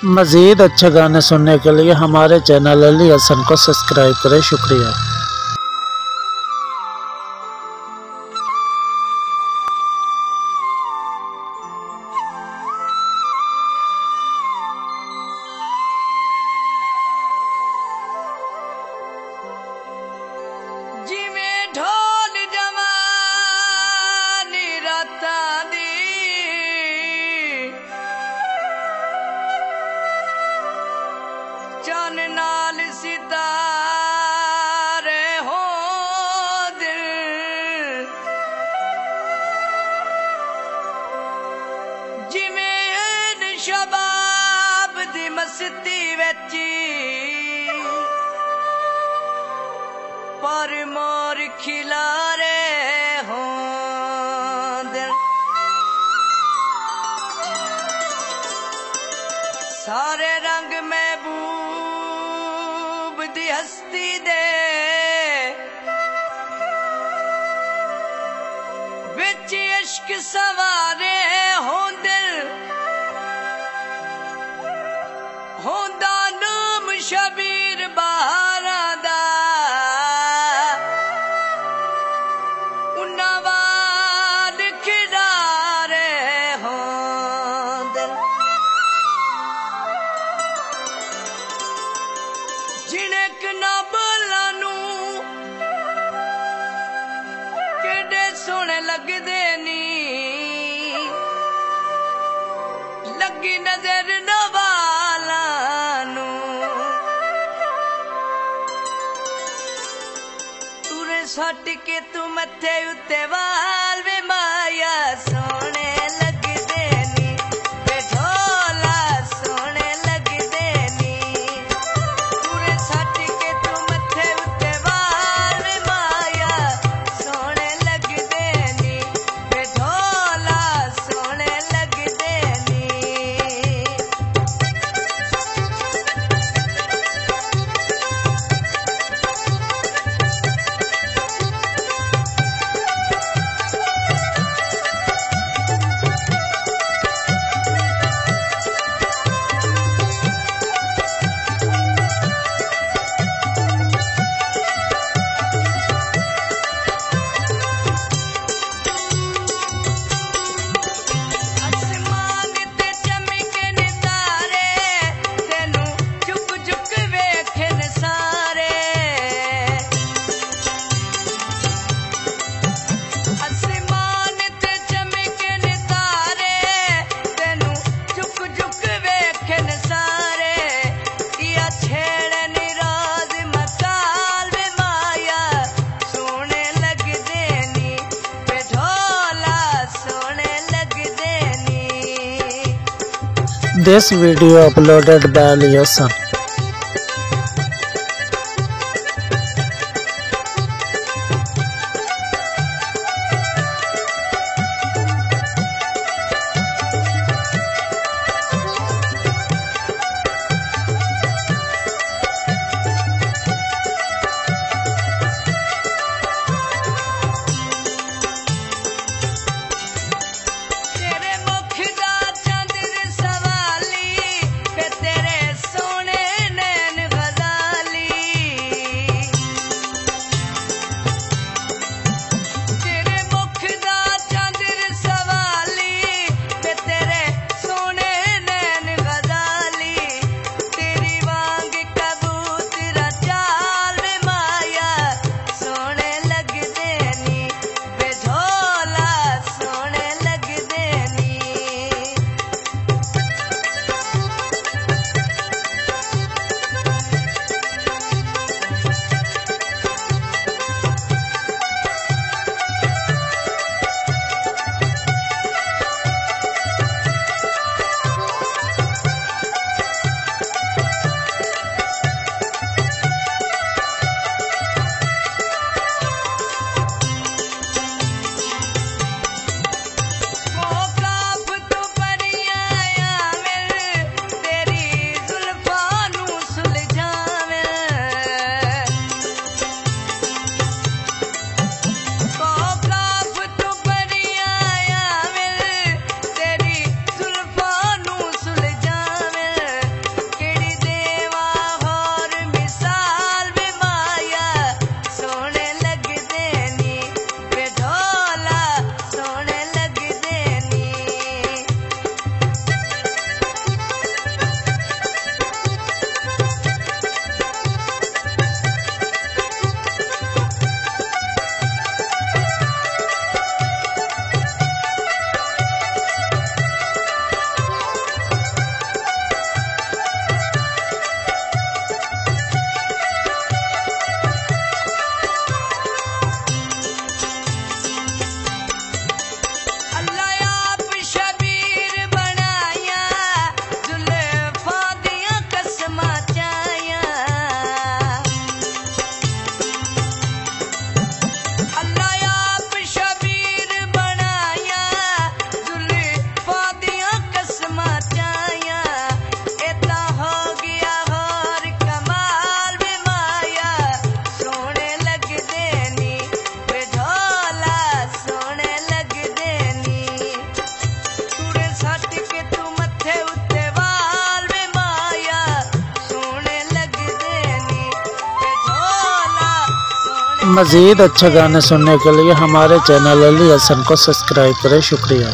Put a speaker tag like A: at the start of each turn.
A: मज़ीद अच्छे गाने सुनने के लिए हमारे चैनल अली हसन को सब्सक्राइब करें। शुक्रिया।
B: जिमें ढोल जवानी रातां दी चन नाल सितारे हो दिल जिमें शबाब दी मस्ती विच पर मोर खिलारे हों दिल सारे रंग महबूब दी हस्ती दे विच इश्क सवारे हों दिल होंदा नाम शबीर बहारा दा जिनेक ना बोलानू केडे सोने लगदे नी लगी नजर नवालानू तुरे सट के तू मथे उत्ते वाल वे माया सोने लगदे नी वे ढोला सोने लगदे नी
A: This video uploaded by Ali Hassan.
B: तेरे मुख दा चंद सवाली पे तेरे सोने
A: मज़ीद अच्छे गाने सुनने के लिए हमारे चैनल अली हसन को सब्सक्राइब करें। शुक्रिया।